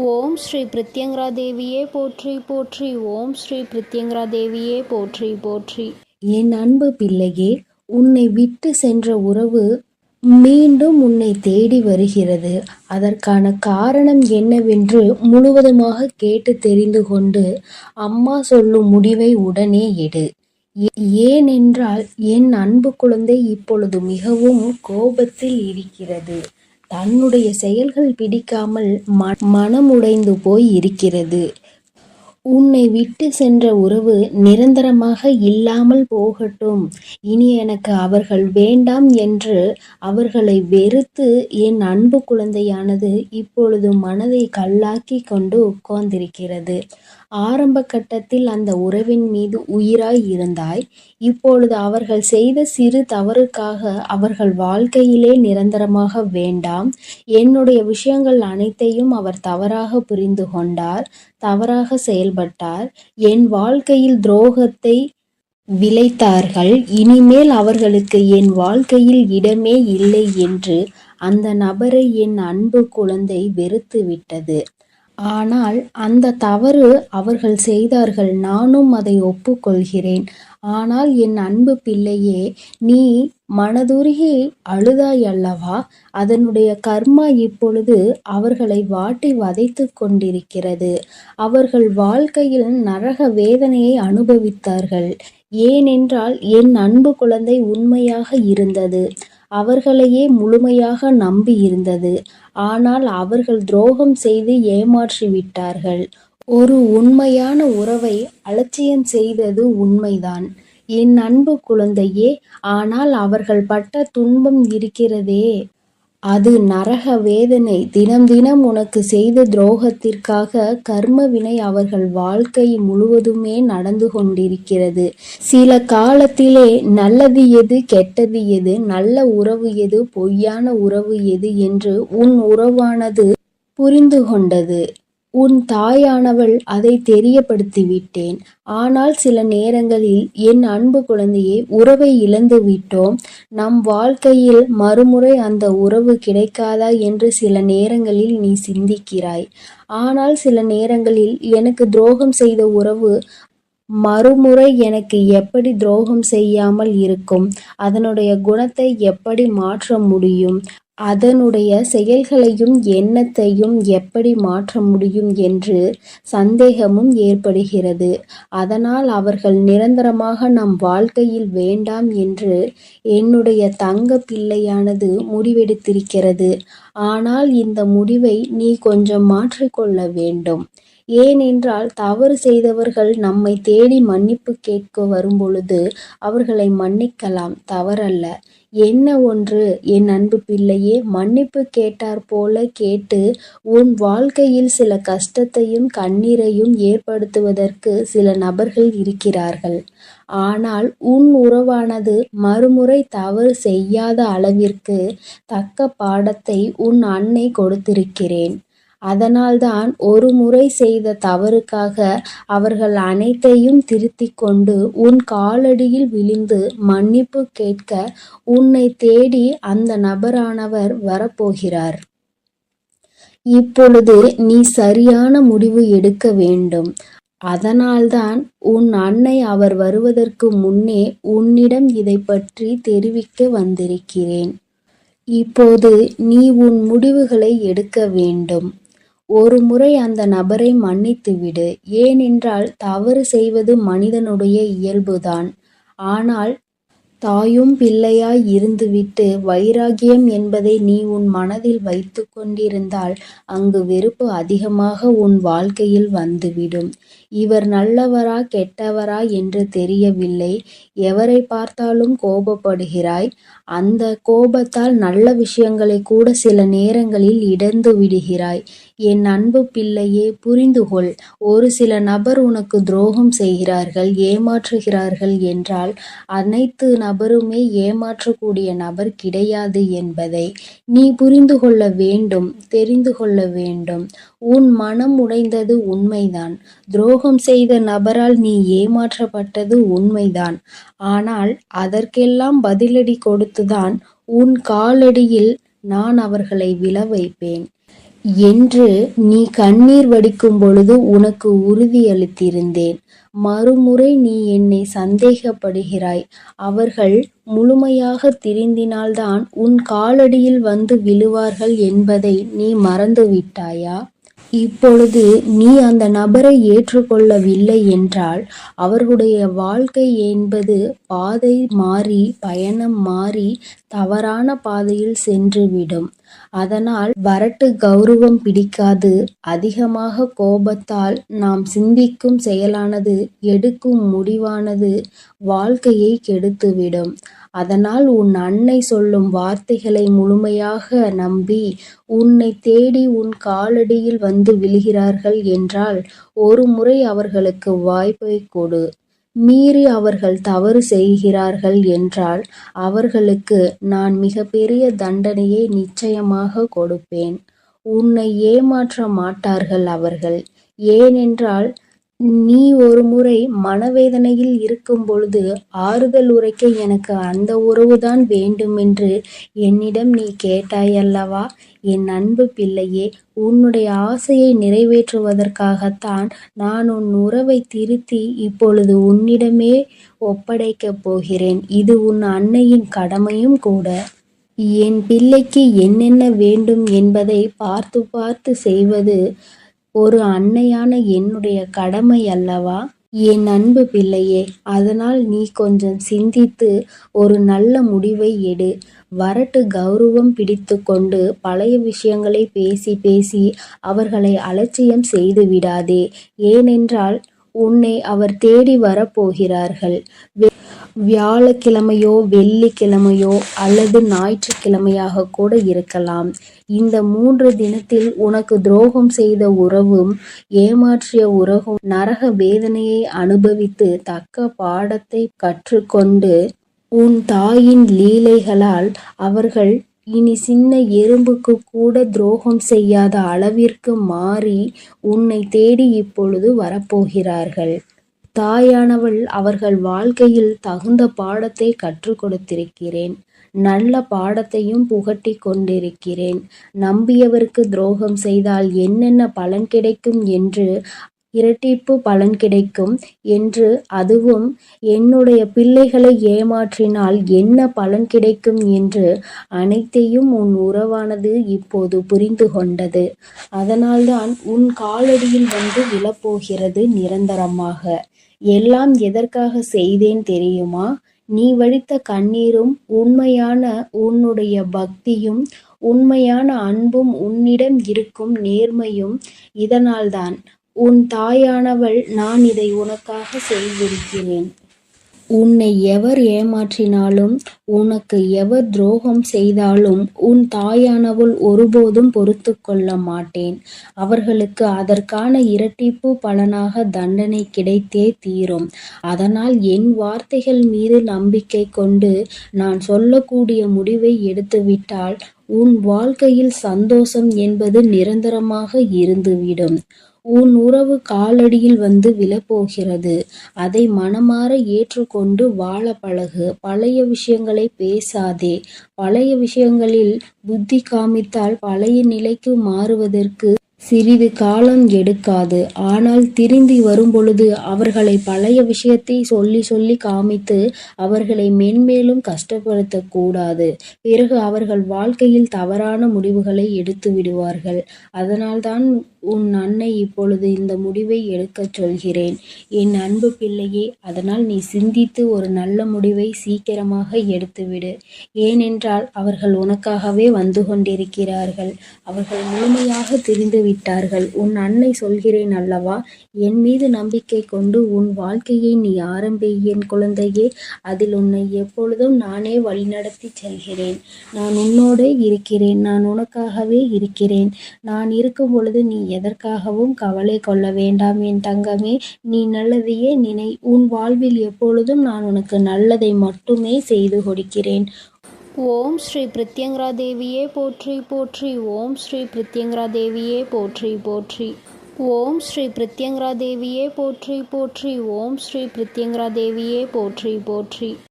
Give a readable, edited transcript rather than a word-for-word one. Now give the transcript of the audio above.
ஓம் ஸ்ரீ பிரித்யங்கரா தேவியே போற்றி போற்றி. ஓம் ஸ்ரீ பிரித்யங்கரா தேவியே போற்றி போற்றி. என் அன்பு பிள்ளையே, உன்னை விட்டு சென்ற உறவு மீண்டும் உன்னை தேடி வருகிறது. அதற்கான காரணம் என்னவென்று முழுவதுமாக கேட்டு தெரிந்து கொண்டு அம்மா சொல்லும் முடிவை உடனே எடு. ஏனென்றால் என் அன்பு குழந்தை இப்பொழுது மிகவும் கோபத்தில் இருக்கிறது. தன்னுடைய செயல்கள் பிடிக்காமல் மனமுடைந்து போய் இருக்கிறது. உன்னை விட்டு சென்ற உறவு நிரந்தரமாக இல்லாமல் போகட்டும், இனி எனக்கு அவர்கள் வேண்டாம் என்று அவர்களை வெறுத்து என் அன்பு குழந்தையானது இப்பொழுது மனதை கல்லாக்கி கொண்டு உட்கார்ந்திருக்கிறது. ஆரம்ப கட்டத்தில் அந்த உறவின் மீது உயிராய் இருந்தாய். இப்பொழுது அவர்கள் செய்த சிறு தவறுக்காக அவர்கள் வாழ்க்கையிலே நிரந்தரமாக வேண்டாம். என்னுடைய விஷயங்கள் அனைத்தையும் அவர் தவறாக புரிந்து கொண்டார், தவறாக செயல்பட்டார், என் வாழ்க்கையில் துரோகத்தை விளைத்தார்கள். இனிமேல் அவர்களுக்கு என் வாழ்க்கையில் இடமே இல்லை என்று அந்த நபரை என் அன்பு குழந்தை வெறுத்து விட்டது. ஆனால் அந்த தவறு அவர்கள் செய்தார்கள், நானும் அதை ஒப்புக்கொள்கிறேன். ஆனால் என் அன்பு பிள்ளையே, நீ மனதுருகி அழுதாய் அல்லவா? அதனுடைய கர்மா இப்பொழுது அவர்களை வாட்டி வதைத்து கொண்டிருக்கிறது. அவர்கள் வாழ்க்கையில் நரக வேதனையை அனுபவித்தார்கள். ஏனென்றால் என் அன்பு குழந்தை உண்மையாக இருந்தது, அவர்களையே முழுமையாக நம்பி இருந்தது. ஆனால் அவர்கள் துரோகம் செய்து ஏமாற்றி விட்டார்கள். ஒரு உண்மையான உறவை அலட்சியம் செய்தது உண்மைதான் என் அன்பு குழந்தையே. ஆனால் அவர்கள் பட்ட துன்பம் இருக்கிறதே, அது நரக வேதனை. தினம் தினம் உனக்கு செய்த துரோகத்திற்காக கர்ம வினை அவர்கள் வாழ்க்கை முழுவதுமே நடந்து கொண்டிருக்கிறது. சில காலத்திலே நல்லது எது, கெட்டது எது, நல்ல உறவு எது, பொய்யான உறவு எது என்று உன் உறவானது புரிந்து கொண்டது. உன் தாயானவள் அதை தெரியப்படுத்திவிட்டேன். ஆனால் சில நேரங்களில் என் அன்பு குழந்தையே, உறவை இழந்து விட்டோம், நம் வாழ்க்கையில் மறுமுறை அந்த உறவு கிடைக்காதா என்று சில நேரங்களில் நீ சிந்திக்கிறாய். ஆனால் சில நேரங்களில் எனக்கு துரோகம் செய்த உறவு மறுமுறை எனக்கு எப்படி துரோகம் செய்யாமல் இருக்கும், அதனுடைய குணத்தை எப்படி மாற்ற முடியும், அதனுடைய செயல்களையும் எண்ணத்தையும் எப்படி மாற்ற முடியும் என்று சந்தேகமும் ஏற்படுகிறது. அதனால் அவர்கள் நிரந்தரமாக நம் வாழ்க்கையில் வேண்டாம் என்று என்னுடைய தங்க பிள்ளையானது முடிவெடுத்திருக்கிறது. ஆனால் இந்த முடிவை நீ கொஞ்சம் மாற்றிக்கொள்ள வேண்டும். ஏனென்றால் தவறு செய்தவர்கள் நம்மை தேடி மன்னிப்பு கேட்க வரும்பொழுது அவர்களை மன்னிக்கலாம், தவறல்ல. என்ன ஒன்று என் அன்பு பிள்ளையே, மன்னிப்பு கேட்டார் போல கேட்டு உன் வாழ்க்கையில் சில கஷ்டத்தையும் கண்ணீரையும் ஏற்படுத்துவதற்கு சில நபர்கள் இருக்கிறார்கள். ஆனால் உன் உறவானது மறுமுறை தவறு செய்யாத அளவிற்கு தக்க பாடத்தை உன் அன்னை கொடுத்திருக்கிறேன். அதனால்தான் ஒரு முறை செய்த தவறுக்காக அவர்கள் அனைத்தையும் திருத்திக் கொண்டு உன் காலடியில் விழுந்து மன்னிப்பு கேட்க உன்னை தேடி அந்த நபரானவர் வரப்போகிறார். இப்பொழுது நீ சரியான முடிவு எடுக்க வேண்டும். அதனால்தான் உன் அன்னை அவர் வருவதற்கு முன்னே உன்னிடம் இதை பற்றி தெரிவிக்க வந்திருக்கிறேன். இப்போது நீ உன் முடிவுகளை எடுக்க வேண்டும். ஒரு முறை அந்த நபரை மன்னித்துவிடு. ஏனென்றால் தவறு செய்வது மனிதனுடைய இயல்புதான். ஆனால் தாயும் பிள்ளையாய் இருந்துவிட்டு வைராகியம் என்பதை நீ உன் மனதில் வைத்து கொண்டிருந்தால் அங்கு வெறுப்பு அதிகமாக உன் வாழ்க்கையில் வந்துவிடும். இவர் நல்லவரா கெட்டவரா என்று தெரியவில்லை. எவரை பார்த்தாலும் கோபப்படுகிறாய். அந்த கோபத்தால் நல்ல விஷயங்களை கூட சில நேரங்களில் இழந்து விடுகிறாய். என் அன்பு பிள்ளையே, புரிந்துகொள். ஒரு சில நபர் உனக்கு துரோகம் செய்கிறார்கள், ஏமாற்றுகிறார்கள் என்றால் அனைத்து நபருமே ஏமாற்றக்கூடிய நபர் கிடையாது என்பதை நீ புரிந்து கொள்ள வேண்டும், தெரிந்து கொள்ள வேண்டும். உன் மனம் உடைந்தது உண்மைதான். துரோகம் செய்த நபரால் நீ ஏமாற்றப்பட்டது உண்மைதான். ஆனால் அதற்கெல்லாம் பதிலடி கொடுத்துதான் உன் காலடியில் நான் அவர்களை விழ வைப்பேன். என்று நீ கண்ணீர் வடிக்கும் பொழுது உனக்கு உறுதியளித்திருந்தேன். மறுமுறை நீ என்னை சந்தேகப்படுகிறாய். அவர்கள் முழுமையாக திருந்தினால்தான் உன் காலடியில் வந்து விழுவார்கள் என்பதை நீ மறந்துவிட்டாயா? இப்பொழுது நீ அந்த நபரை ஏற்றுக்கொள்ளவில்லை என்றால் அவர்களுடைய வாழ்க்கை என்பது பாதை மாறி, பயணம் மாறி தவறான பாதையில் சென்றுவிடும். அதனால் வரட்டு கௌரவம் பிடிக்காது. அதிகமாக கோபத்தால் நாம் சிந்திக்கும் செயலானது, எடுக்கும் முடிவானது வாழ்க்கையை கெடுத்துவிடும். அதனால் உன் அன்னை சொல்லும் வார்த்தைகளை முழுமையாக நம்பி உன்னை தேடி உன் காலடியில் வந்து விழுகிறார்கள் என்றால் ஒரு முறை அவர்களுக்கு வாய்ப்பை கொடு. மீறி அவர்கள் தவறு செய்கிறார்கள் என்றால் அவர்களுக்கு நான் மிகப்பெரிய தண்டனையை நிச்சயமாக கொடுப்பேன். உன்னை ஏமாற்ற மாட்டார்கள் அவர்கள். ஏனென்றால் நீ ஒரு முறை மனவேதனையில் இருக்கும் பொழுது ஆறுதல் உரைக்க எனக்கு அந்த உறவுதான் வேண்டுமென்று என்னிடம் நீ கேட்டாயல்லவா? என் அன்பு பிள்ளையே, உன்னுடைய ஆசையை நிறைவேற்றுவதற்காகத்தான் நான் உன் உறவை திருத்தி இப்பொழுது உன்னிடமே ஒப்படைக்கப் போகிறேன். இது உன் அன்னையின் கடமையும் கூட. என் பிள்ளைக்கு என்னென்ன வேண்டும் என்பதை பார்த்து பார்த்து செய்வது ஒரு அன்னையான என்னுடைய கடமை அல்லவா? என் அன்பு பிள்ளையே, அதனால் நீ கொஞ்சம் சிந்தித்து ஒரு நல்ல முடிவை எடு. வரட்டு கௌரவம் பிடித்து கொண்டு பழைய விஷயங்களை பேசி பேசி அவர்களை அலட்சியம் செய்து விடாதே. ஏனென்றால் உன்னை அவர் தேடி வரப்போகிறார்கள். வியாழக்கிழமையோ வெள்ளிக்கிழமையோ அல்லது ஞாயிற்றுக்கிழமையாக கூட இருக்கலாம். இந்த 3 தினத்தில் உனக்கு துரோகம் செய்த உறவும் ஏமாற்றிய உறவும் நரக வேதனையை அனுபவித்து தக்க பாடத்தை கற்றுக்கொண்டு உன் தாயின் லீலைகளால் அவர்கள் இனி சின்ன எறும்புக்கு கூட துரோகம் செய்யாத அளவிற்கு மாறி உன்னை தேடி இப்பொழுது வரப்போகிறார்கள். தாயானவள் அவர்கள் வாழ்க்கையில் தகுந்த பாடத்தை கற்றுக் கொடுத்திருக்கிறேன். நல்ல பாடத்தையும் புகட்டி கொண்டிருக்கிறேன். நம்பியவருக்கு துரோகம் செய்தால் என்னென்ன பலன் கிடைக்கும் என்று, இரட்டிப்பு பலன் கிடைக்கும் என்று, அதுவும் என்னுடைய பிள்ளைகளை ஏமாற்றினால் என்ன பலன் கிடைக்கும் என்று அனைத்தையும் உன் உறவானது இப்போது புரிந்து கொண்டது. அதனால்தான் உன் காலடியில் வந்து விழப்போகிறது நிரந்தரமாக. எல்லாம் எதற்காக செய்தேன் தெரியுமா? நீ வடித்த கண்ணீரும் உண்மையான உன்னுடைய பக்தியும் உண்மையான அன்பும் உன்னிடம் இருக்கும் நேர்மையும் இதனால்தான். உன் தாயானவள் நான் இதை உனக்காக செய்திருக்கிறேன். உன்னை எவர் ஏமாற்றினாலும் உனக்கு எவர் துரோகம் செய்தாலும் உன் தாயானவள் ஒருபோதும் பொறுத்து கொள்ள மாட்டேன். அவர்களுக்கு அதற்கான இரட்டிப்பு பலனாக தண்டனை கிடைத்தே தீரும். அதனால் என் வார்த்தைகள் மீது நம்பிக்கை கொண்டு நான் சொல்லக்கூடிய முடிவை எடுத்துவிட்டால் உன் வாழ்க்கையில் சந்தோஷம் என்பது நிரந்தரமாக இருந்துவிடும். உன் உறவு காலடியில் வந்து விழப்போகிறது. அதை மனமாற ஏற்றுக்கொண்டு வாழ பழகு. பழைய விஷயங்களை பேசாதே. பழைய விஷயங்களில் புத்தி காமித்தால் பழைய நிலைக்கு மாறுவதற்கு சிறிது காலம் எடுக்காது. ஆனால் திரும்பி வரும்பொழுது அவர்களை பழைய விஷயத்தை சொல்லி சொல்லி காமித்து அவர்களை மென்மேலும் கஷ்டப்படுத்தக்கூடாது. பிறகு அவர்கள் வாழ்க்கையில் தவறான முடிவுகளை எடுத்து விடுவார்கள். அதனால்தான் உன் அன்னை இப்பொழுது இந்த முடிவை எடுக்கச் சொல்கிறேன். என் அன்பு பிள்ளையே, அதனால் நீ சிந்தித்து ஒரு நல்ல முடிவை சீக்கிரமாக எடுத்துவிடு. ஏனென்றால் அவர்கள் உனக்காகவே வந்து கொண்டிருக்கிறார்கள். அவர்கள் முழுமையாக தெரிந்து விட்டார்கள். உன் அன்னை சொல்கிறேன் அல்லவா, என் மீது நம்பிக்கை கொண்டு உன் வாழ்க்கையை நீ ஆரம்பி என் குழந்தையே. அதில் உன்னை எப்பொழுதும் நானே வழிநடத்தி செல்கிறேன். நான் உன்னோடே இருக்கிறேன். நான் உனக்காகவே இருக்கிறேன். நான் இருக்கும் பொழுது நீ எதற்காகவும் கவலை கொள்ள வேண்டாம் என் தங்கமே. நீ நல்லதையே நினை. உன் வாழ்வில் எப்பொழுதும் நான் உனக்கு நல்லதை மட்டுமே செய்து கொடுக்கிறேன். ஓம் ஸ்ரீ பிரித்யங்கரா தேவியே போற்றி போற்றி. ஓம் ஸ்ரீ பிரித்யங்கரா தேவியே போற்றி போற்றி. ஓம் ஸ்ரீ பிரித்யங்கரா தேவியே போற்றி போற்றி. ஓம் ஸ்ரீ பிரித்யங்கரா தேவியே போற்றி போற்றி.